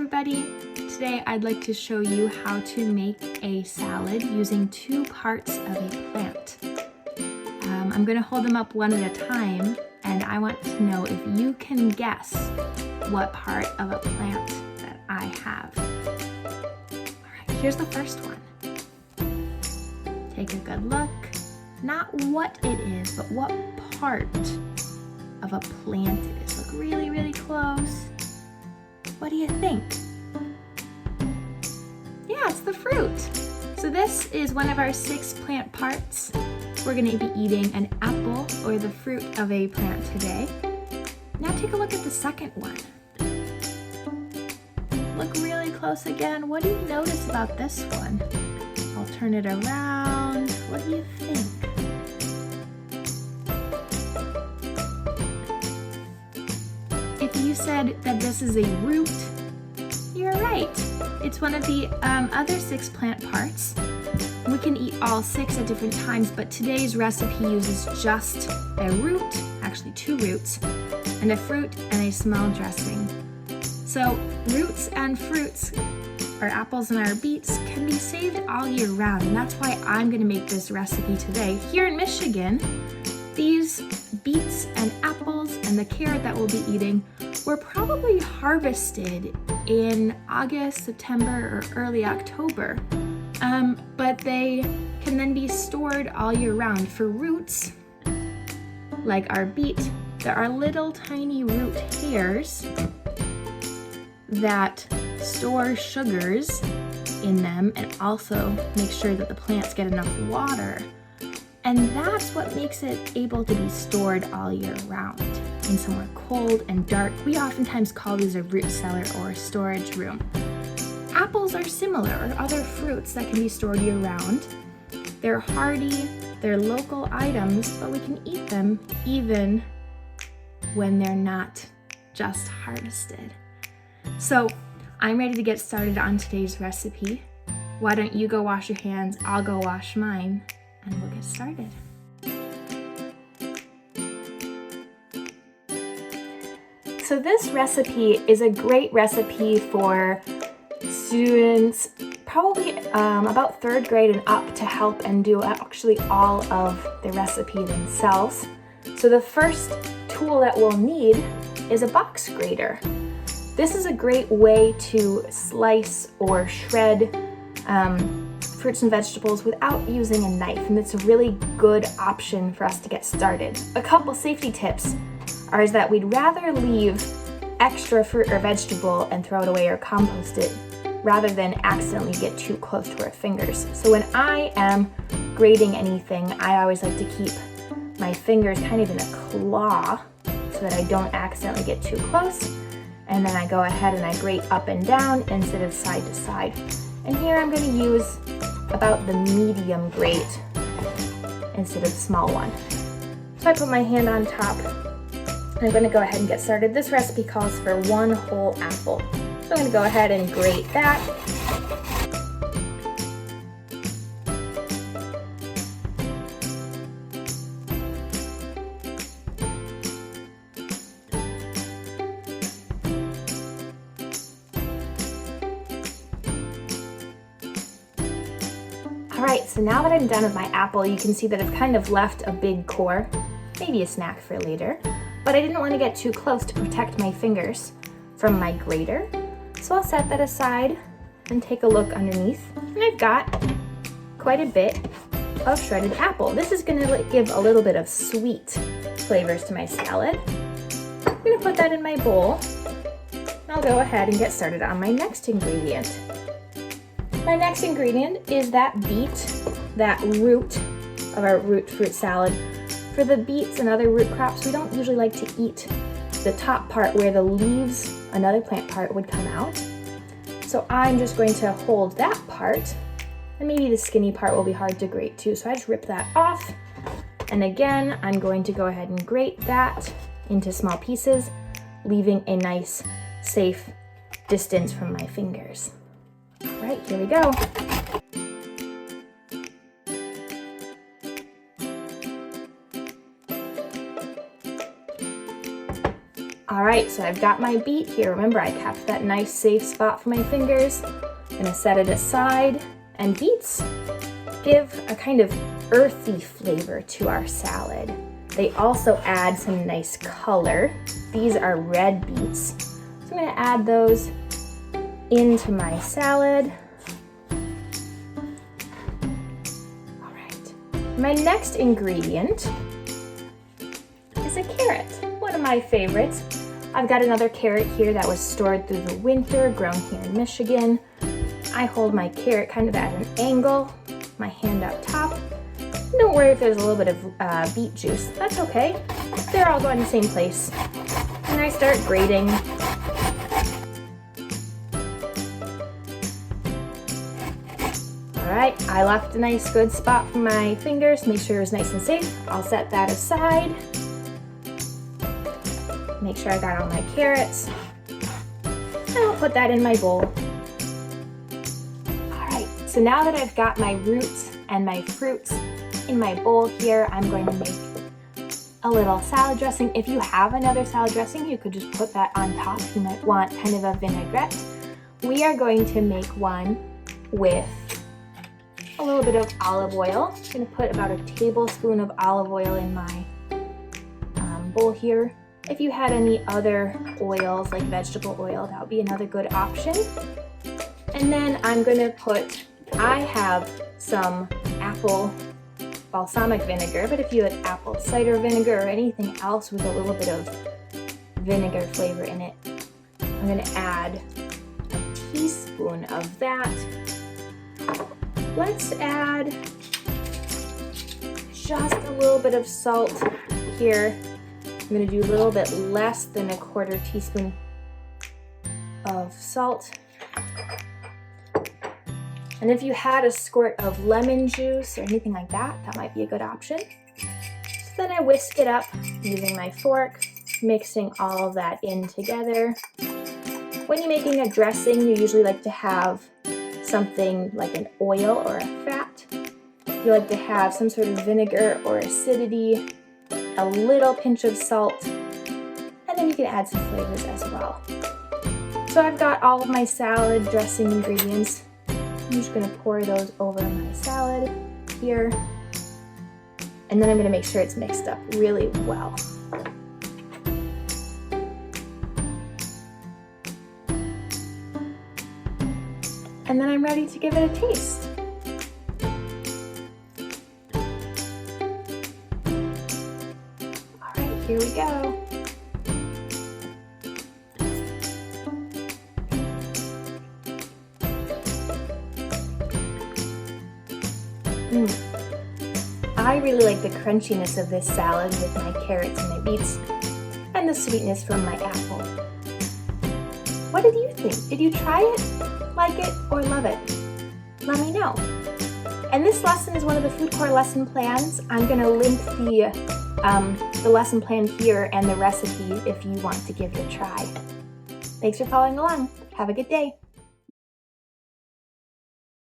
everybody. Today I'd like to show you how to make a salad using 2 parts of a plant. I'm going to hold them up one at a time, and I want to know if you can guess what part of a plant that I have. Alright, here's the first one. Take a good look. Not what it is, but what part of a plant it is. Look really, really close. What do you think? Yeah, it's the fruit. So this is one of our 6 plant parts. We're going to be eating an apple, or the fruit of a plant today. Now take a look at the second one. Look really close again. What do you notice about this one? I'll turn it around. What do you think? If you said that this is a root, you're right. It's one of the other 6 plant parts. We can eat all 6 at different times, but today's recipe uses just a root, actually 2 roots, and a fruit and a small dressing. So roots and fruits, our apples and our beets, can be saved all year round, and that's why I'm going to make this recipe today. Here in Michigan, these beets and apples and the carrot that we'll be eating were probably harvested in August, September, or early October. But they can then be stored all year round. For roots, like our beet, there are little tiny root hairs that store sugars in them and also make sure that the plants get enough water. And that's what makes it able to be stored all year round in somewhere cold and dark. We oftentimes call these a root cellar or a storage room. Apples are similar, or other fruits that can be stored year round. They're hardy, they're local items, but we can eat them even when they're not just harvested. So I'm ready to get started on today's recipe. Why don't you go wash your hands, I'll go wash mine, and we'll get started. So this recipe is a great recipe for students probably about 3rd grade and up to help and do actually all of the recipe themselves. So the first tool that we'll need is a box grater. This is a great way to slice or shred fruits and vegetables without using a knife, and it's a really good option for us to get started. A couple safety tips is that we'd rather leave extra fruit or vegetable and throw it away or compost it rather than accidentally get too close to our fingers. So when I am grating anything, I always like to keep my fingers kind of in a claw so that I don't accidentally get too close. And then I go ahead and I grate up and down instead of side to side. And here I'm going to use about the medium grate instead of the small one. So I put my hand on top and I'm going to go ahead and get started. This recipe calls for 1 whole apple. So I'm going to go ahead and grate that. Alright, so now that I'm done with my apple, you can see that I've kind of left a big core, maybe a snack for later, but I didn't want to get too close to protect my fingers from my grater. So I'll set that aside and take a look underneath. And I've got quite a bit of shredded apple. This is going to give a little bit of sweet flavors to my salad. I'm going to put that in my bowl. I'll go ahead and get started on my next ingredient. My next ingredient is that beet, that root of our root fruit salad. For the beets and other root crops, we don't usually like to eat the top part where the leaves, another plant part, would come out. So I'm just going to hold that part, and maybe the skinny part will be hard to grate too. So I just rip that off, and again, I'm going to go ahead and grate that into small pieces, leaving a nice, safe distance from my fingers. All right, here we go. All right, so I've got my beet here. Remember, I kept that nice safe spot for my fingers. I'm gonna set it aside, and beets give a kind of earthy flavor to our salad. They also add some nice color. These are red beets. So I'm gonna add those into my salad. All right, my next ingredient is a carrot, one of my favorites. I've got another carrot here that was stored through the winter, grown here in Michigan. I hold my carrot kind of at an angle, my hand up top. Don't worry if there's a little bit of beet juice, that's okay. They're all going in the same place. And I start grating. All right, I left a nice good spot for my fingers, make sure it was nice and safe. I'll set that aside. Make sure I got all my carrots. And I'll put that in my bowl. All right, so now that I've got my roots and my fruits in my bowl here, I'm going to make a little salad dressing. If you have another salad dressing, you could just put that on top. You might want kind of a vinaigrette. We are going to make one with a little bit of olive oil. I'm going to put about a tablespoon of olive oil in my bowl here. If you had any other oils, like vegetable oil, that would be another good option. And then I'm going to put, I have some apple balsamic vinegar, but if you had apple cider vinegar or anything else with a little bit of vinegar flavor in it, I'm going to add a teaspoon of that. Let's add just a little bit of salt here. I'm going to do a little bit less than a quarter teaspoon of salt. And if you had a squirt of lemon juice or anything like that, that might be a good option. So then I whisk it up using my fork, mixing all of that in together. When you're making a dressing, you usually like to have something like an oil or a fat. You like to have some sort of vinegar or acidity, a little pinch of salt, and then you can add some flavors as well. So I've got all of my salad dressing ingredients. I'm just going to pour those over my salad here, and then I'm going to make sure it's mixed up really well. And then I'm ready to give it a taste. All right, here we go. I really like the crunchiness of this salad with my carrots and my beets, and the sweetness from my apple. What did you think? Did you try it, like it, or love it? Let me know. And this lesson is one of the Food Core lesson plans. I'm going to link the lesson plan here and the recipe if you want to give it a try. Thanks for following along. Have a good day.